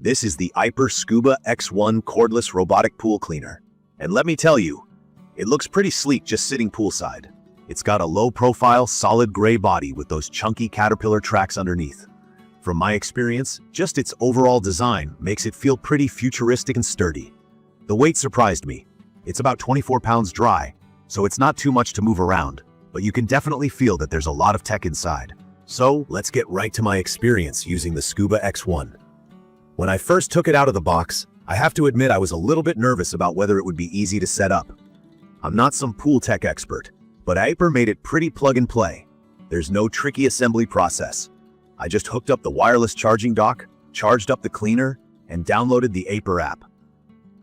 This is the AIPER Scuba X1 cordless robotic pool cleaner. And let me tell you, it looks pretty sleek just sitting poolside. It's got a low-profile, solid gray body with those chunky caterpillar tracks underneath. From my experience, just its overall design makes it feel pretty futuristic and sturdy. The weight surprised me. It's about 24 pounds dry, so it's not too much to move around, but you can definitely feel that there's a lot of tech inside. So let's get right to my experience using the Scuba X1. When I first took it out of the box, I have to admit I was a little bit nervous about whether it would be easy to set up. I'm not some pool tech expert, but AIPER made it pretty plug and play. There's no tricky assembly process. I just hooked up the wireless charging dock, charged up the cleaner, and downloaded the AIPER app.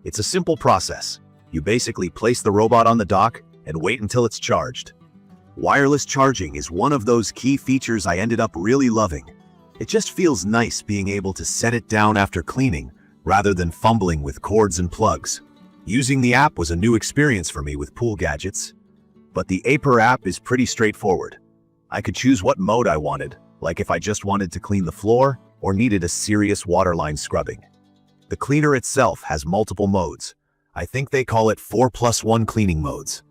It's a simple process. You basically place the robot on the dock and wait until it's charged. Wireless charging is one of those key features I ended up really loving. It just feels nice being able to set it down after cleaning, rather than fumbling with cords and plugs. Using the app was a new experience for me with pool gadgets. But the AIPER app is pretty straightforward. I could choose what mode I wanted, like if I just wanted to clean the floor or needed a serious waterline scrubbing. The cleaner itself has multiple modes. I think they call it 4+1 cleaning modes.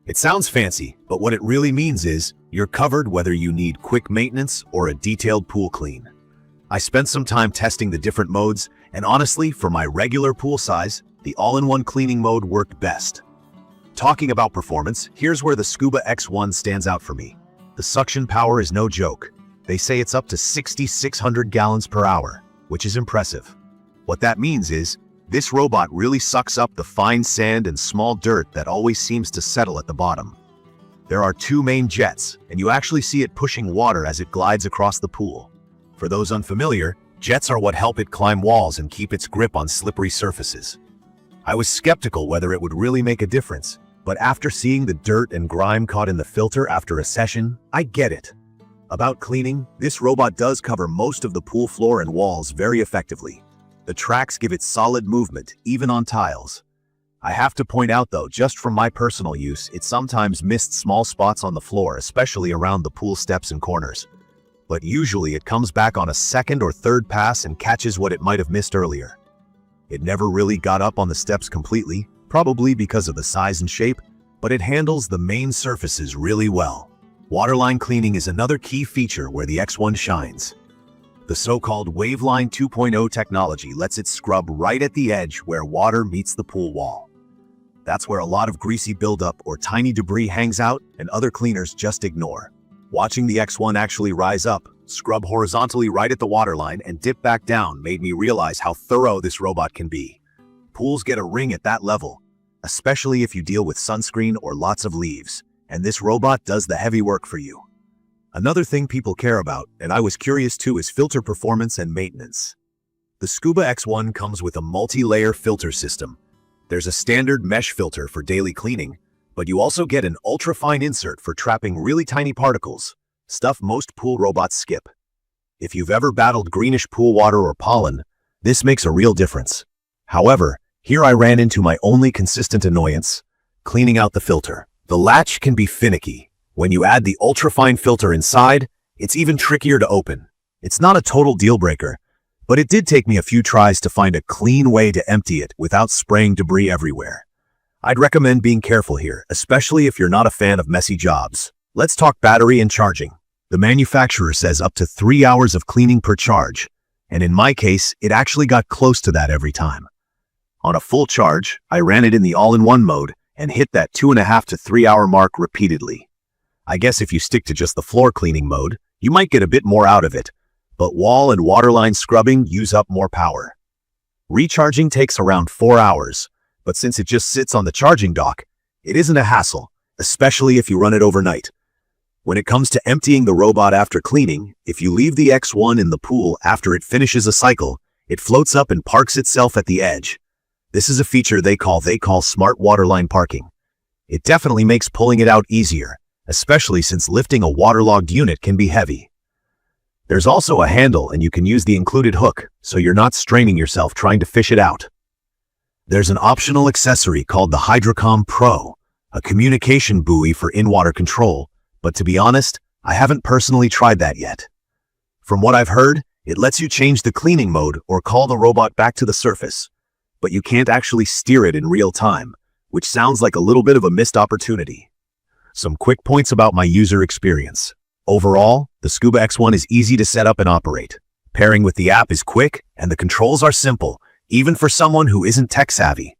It sounds fancy, but what it really means is you're covered whether you need quick maintenance or a detailed pool clean. I spent some time testing the different modes, and honestly, for my regular pool size, the all-in-one cleaning mode worked best. Talking about performance, here's where the Scuba X1 stands out for me. The suction power is no joke. They say it's up to 6,600 gallons per hour, which is impressive. What that means is, this robot really sucks up the fine sand and small dirt that always seems to settle at the bottom. There are two main jets, and you actually see it pushing water as it glides across the pool. For those unfamiliar, jets are what help it climb walls and keep its grip on slippery surfaces. I was skeptical whether it would really make a difference, but after seeing the dirt and grime caught in the filter after a session, I get it. About cleaning, this robot does cover most of the pool floor and walls very effectively. The tracks give it solid movement, even on tiles. I have to point out though, just from my personal use, it sometimes missed small spots on the floor, especially around the pool steps and corners. But usually it comes back on a second or third pass and catches what it might have missed earlier. It never really got up on the steps completely, probably because of the size and shape, but it handles the main surfaces really well. Waterline cleaning is another key feature where the X1 shines. The so-called Waveline 2.0 technology lets it scrub right at the edge where water meets the pool wall. That's where a lot of greasy buildup or tiny debris hangs out and other cleaners just ignore. Watching the X1 actually rise up, scrub horizontally right at the waterline, and dip back down made me realize how thorough this robot can be. Pools get a ring at that level, especially if you deal with sunscreen or lots of leaves, and this robot does the heavy work for you. Another thing people care about, and I was curious too, is filter performance and maintenance. The Scuba X1 comes with a multi-layer filter system. There's a standard mesh filter for daily cleaning, but you also get an ultra-fine insert for trapping really tiny particles, stuff most pool robots skip. If you've ever battled greenish pool water or pollen, this makes a real difference. However, here I ran into my only consistent annoyance: cleaning out the filter. The latch can be finicky. When you add the ultra-fine filter inside, it's even trickier to open. It's not a total deal breaker, but it did take me a few tries to find a clean way to empty it without spraying debris everywhere. I'd recommend being careful here, especially if you're not a fan of messy jobs. Let's talk battery and charging. The manufacturer says up to 3 hours of cleaning per charge, and in my case, it actually got close to that every time. On a full charge, I ran it in the all-in-one mode and hit that 2.5 to 3 hour mark repeatedly. I guess if you stick to just the floor cleaning mode, you might get a bit more out of it, but wall and waterline scrubbing use up more power. Recharging takes around 4 hours, but since it just sits on the charging dock, it isn't a hassle, especially if you run it overnight. When it comes to emptying the robot after cleaning, if you leave the X1 in the pool after it finishes a cycle, it floats up and parks itself at the edge. This is a feature they call smart waterline parking. It definitely makes pulling it out easier, especially since lifting a waterlogged unit can be heavy. There's also a handle, and you can use the included hook, so you're not straining yourself trying to fish it out. There's an optional accessory called the Hydrocom Pro, a communication buoy for in-water control, but to be honest, I haven't personally tried that yet. From what I've heard, It lets you change the cleaning mode or call the robot back to the surface, but you can't actually steer it in real time, which sounds like a little bit of a missed opportunity. Some quick points about my user experience. Overall, the Scuba X1 is easy to set up and operate. Pairing with the app is quick, and the controls are simple, even for someone who isn't tech-savvy.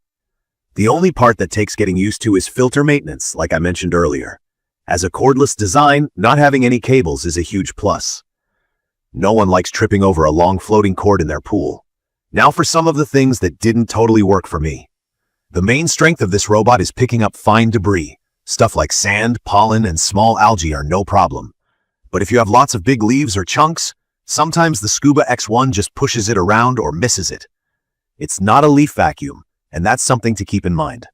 The only part that takes getting used to is filter maintenance, like I mentioned earlier. As a cordless design, not having any cables is a huge plus. No one likes tripping over a long floating cord in their pool. Now for some of the things that didn't totally work for me. The main strength of this robot is picking up fine debris. Stuff like sand, pollen, and small algae are no problem. But if you have lots of big leaves or chunks, sometimes the Scuba X1 just pushes it around or misses it. It's not a leaf vacuum, and that's something to keep in mind.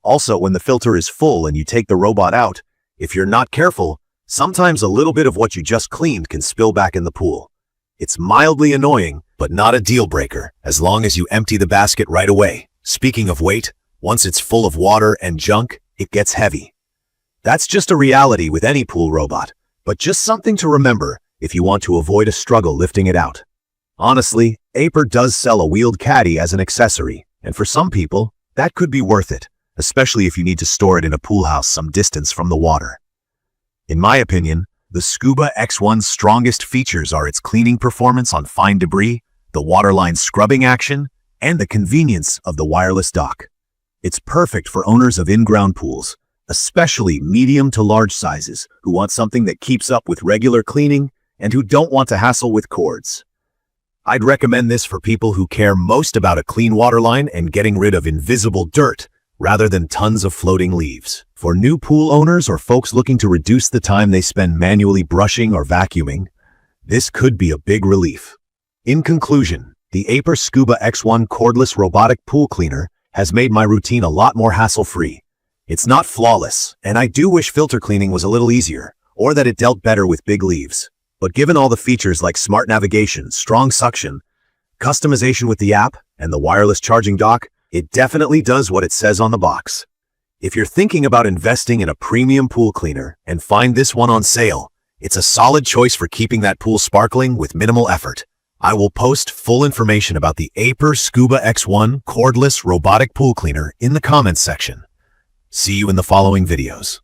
Also, when the filter is full and you take the robot out, if you're not careful, sometimes a little bit of what you just cleaned can spill back in the pool. It's mildly annoying, but not a deal breaker, as long as you empty the basket right away. Speaking of weight, once it's full of water and junk, it gets heavy. That's just a reality with any pool robot, but just something to remember if you want to avoid a struggle lifting it out. Honestly, AIPER does sell a wheeled caddy as an accessory, and for some people, that could be worth it, especially if you need to store it in a pool house some distance from the water. In my opinion, the Scuba X1's strongest features are its cleaning performance on fine debris, the Waterline scrubbing action, and the convenience of the wireless dock. It's perfect for owners of in-ground pools, especially medium to large sizes who want something that keeps up with regular cleaning and who don't want to hassle with cords. I'd recommend this for people who care most about a clean waterline and getting rid of invisible dirt rather than tons of floating leaves. For new pool owners or folks looking to reduce the time they spend manually brushing or vacuuming, this could be a big relief. In conclusion, the AIPER Scuba X1 cordless robotic pool cleaner has made my routine a lot more hassle-free. It's not flawless, and I do wish filter cleaning was a little easier, or that it dealt better with big leaves. But given all the features like smart navigation, strong suction, customization with the app, and the wireless charging dock, it definitely does what it says on the box. If you're thinking about investing in a premium pool cleaner and find this one on sale, it's a solid choice for keeping that pool sparkling with minimal effort. I will post full information about the AIPER Scuba X1 cordless robotic pool cleaner in the comments section. See you in the following videos.